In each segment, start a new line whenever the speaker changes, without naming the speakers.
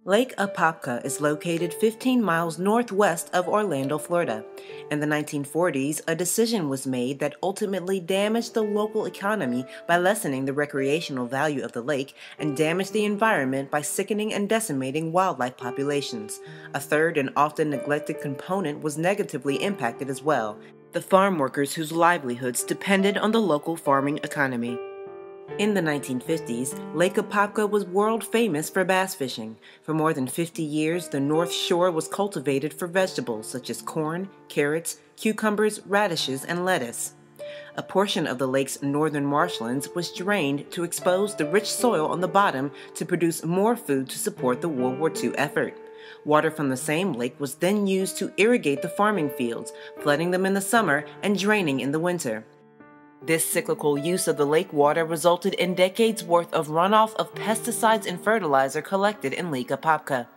Lake Apopka is located 15 miles northwest of Orlando, Florida. In the 1940s, a decision was made that ultimately damaged the local economy by lessening the recreational value of the lake and damaged the environment by sickening and decimating wildlife populations. A third and often neglected component was negatively impacted as well: the farm workers whose livelihoods depended on the local farming economy. In the 1950s, Lake Apopka was world famous for bass fishing. For more than 50 years, the North Shore was cultivated for vegetables such as corn, carrots, cucumbers, radishes, and lettuce. A portion of the lake's northern marshlands was drained to expose the rich soil on the bottom to produce more food to support the World War II effort. Water from the same lake was then used to irrigate the farming fields, flooding them in the summer and draining in the winter. This cyclical use of the lake water resulted in decades' worth of runoff of pesticides and fertilizer collected in Lake Apopka.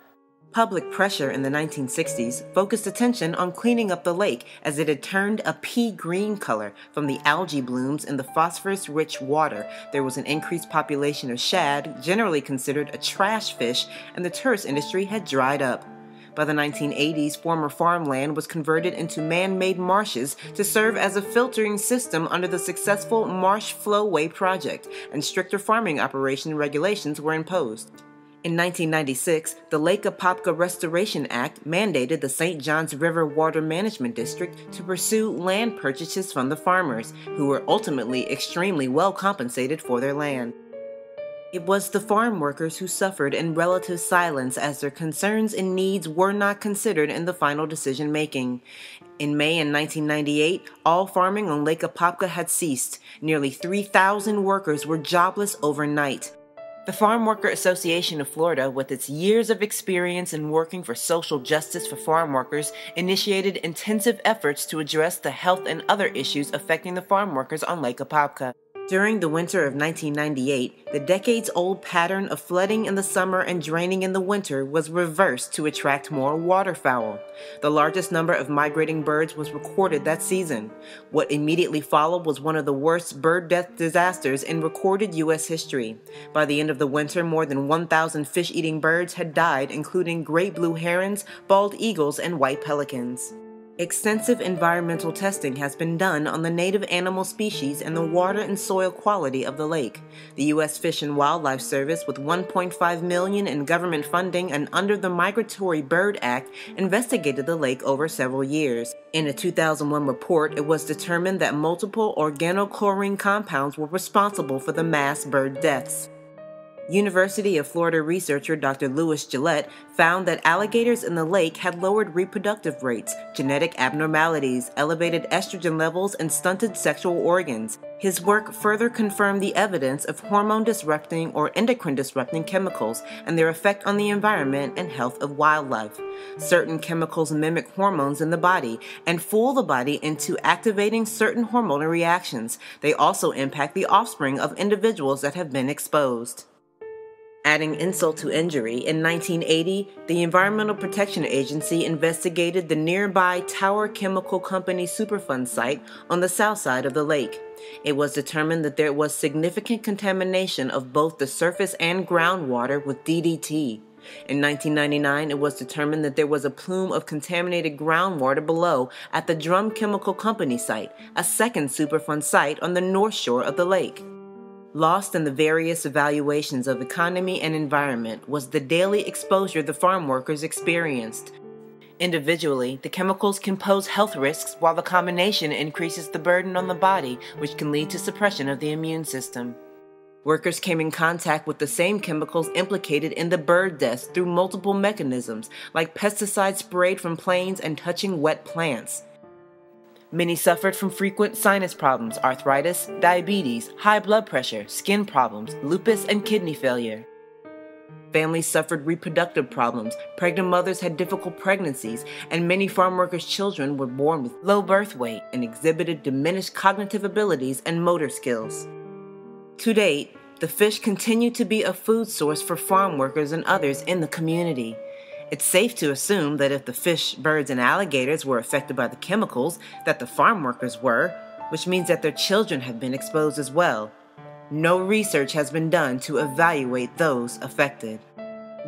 Public pressure in the 1960s focused attention on cleaning up the lake as it had turned a pea green color from the algae blooms in the phosphorus-rich water. There was an increased population of shad, generally considered a trash fish, and the tourist industry had dried up. By the 1980s, former farmland was converted into man-made marshes to serve as a filtering system under the successful Marsh Flowway project, and stricter farming operation regulations were imposed. In 1996, the Lake Apopka Restoration Act mandated the St. Johns River Water Management District to pursue land purchases from the farmers, who were ultimately extremely well compensated for their land. It was the farm workers who suffered in relative silence as their concerns and needs were not considered in the final decision-making. In May 1998, all farming on Lake Apopka had ceased. Nearly 3,000 workers were jobless overnight. The Farmworkers Association of Florida, with its years of experience in working for social justice for farm workers, initiated intensive efforts to address the health and other issues affecting the farm workers on Lake Apopka. During the winter of 1998, the decades-old pattern of flooding in the summer and draining in the winter was reversed to attract more waterfowl. The largest number of migrating birds was recorded that season. What immediately followed was one of the worst bird death disasters in recorded U.S. history. By the end of the winter, more than 1,000 fish-eating birds had died, including great blue herons, bald eagles, and white pelicans. Extensive environmental testing has been done on the native animal species and the water and soil quality of the lake. The U.S. Fish and Wildlife Service, with $1.5 million in government funding and under the Migratory Bird Act, investigated the lake over several years. In a 2001 report, it was determined that multiple organochlorine compounds were responsible for the mass bird deaths. University of Florida researcher Dr. Louis Gillette found that alligators in the lake had lowered reproductive rates, genetic abnormalities, elevated estrogen levels, and stunted sexual organs. His work further confirmed the evidence of hormone-disrupting or endocrine-disrupting chemicals and their effect on the environment and health of wildlife. Certain chemicals mimic hormones in the body and fool the body into activating certain hormonal reactions. They also impact the offspring of individuals that have been exposed. Adding insult to injury, in 1980, the Environmental Protection Agency investigated the nearby Tower Chemical Company Superfund site on the south side of the lake. It was determined that there was significant contamination of both the surface and groundwater with DDT. In 1999, it was determined that there was a plume of contaminated groundwater below at the Drum Chemical Company site, a second Superfund site on the north shore of the lake. Lost in the various evaluations of economy and environment was the daily exposure the farm workers experienced. Individually, the chemicals can pose health risks, while the combination increases the burden on the body, which can lead to suppression of the immune system. Workers came in contact with the same chemicals implicated in the bird deaths through multiple mechanisms, like pesticides sprayed from planes and touching wet plants. Many suffered from frequent sinus problems, arthritis, diabetes, high blood pressure, skin problems, lupus, and kidney failure. Families suffered reproductive problems, pregnant mothers had difficult pregnancies, and many farm workers' children were born with low birth weight and exhibited diminished cognitive abilities and motor skills. To date, the fish continue to be a food source for farm workers and others in the community. It's safe to assume that if the fish, birds, and alligators were affected by the chemicals, that the farm workers were, which means that their children have been exposed as well. No research has been done to evaluate those affected.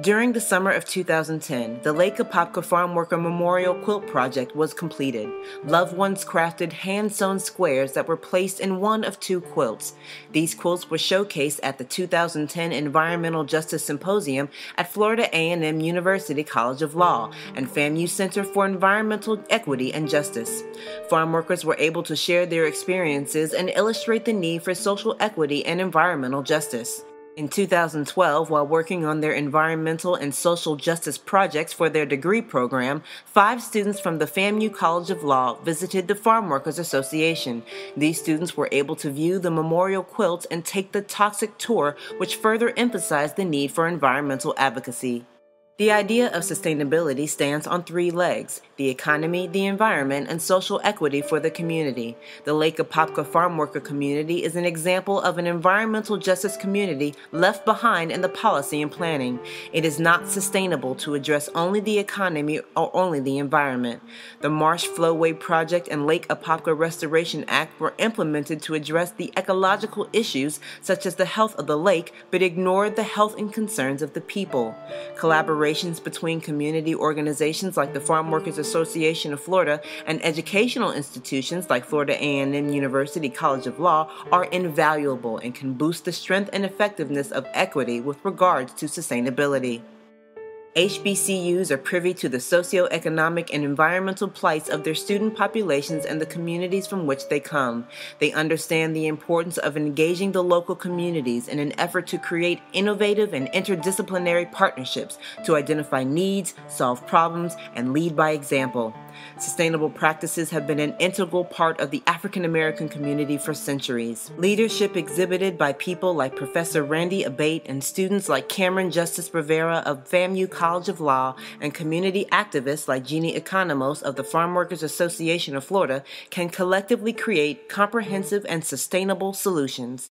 During the summer of 2010, the Lake Apopka Farmworker Memorial Quilt Project was completed. Loved ones crafted hand-sewn squares that were placed in one of two quilts. These quilts were showcased at the 2010 Environmental Justice Symposium at Florida A&M University College of Law and FAMU Center for Environmental Equity and Justice. Farm workers were able to share their experiences and illustrate the need for social equity and environmental justice. In 2012, while working on their environmental and social justice projects for their degree program, 5 students from the FAMU College of Law visited the Farmworkers Association. These students were able to view the memorial quilts and take the toxic tour, which further emphasized the need for environmental advocacy. The idea of sustainability stands on 3 legs: the economy, the environment, and social equity for the community. The Lake Apopka farm worker community is an example of an environmental justice community left behind in the policy and planning. It is not sustainable to address only the economy or only the environment. The Marsh Flowway Project and Lake Apopka Restoration Act were implemented to address the ecological issues such as the health of the lake, but ignored the health and concerns of the people. Collaborations between community organizations like the Farmworkers Association of Florida and educational institutions like Florida A&M University College of Law are invaluable and can boost the strength and effectiveness of equity with regards to sustainability. HBCUs are privy to the socio-economic and environmental plights of their student populations and the communities from which they come. They understand the importance of engaging the local communities in an effort to create innovative and interdisciplinary partnerships to identify needs, solve problems, and lead by example. Sustainable practices have been an integral part of the African American community for centuries. Leadership exhibited by people like Professor Randy Abate and students like Cameryn Rivera of FAMU College of Law and community activists like Jeanie Economos of the Farmworkers Association of Florida can collectively create comprehensive and sustainable solutions.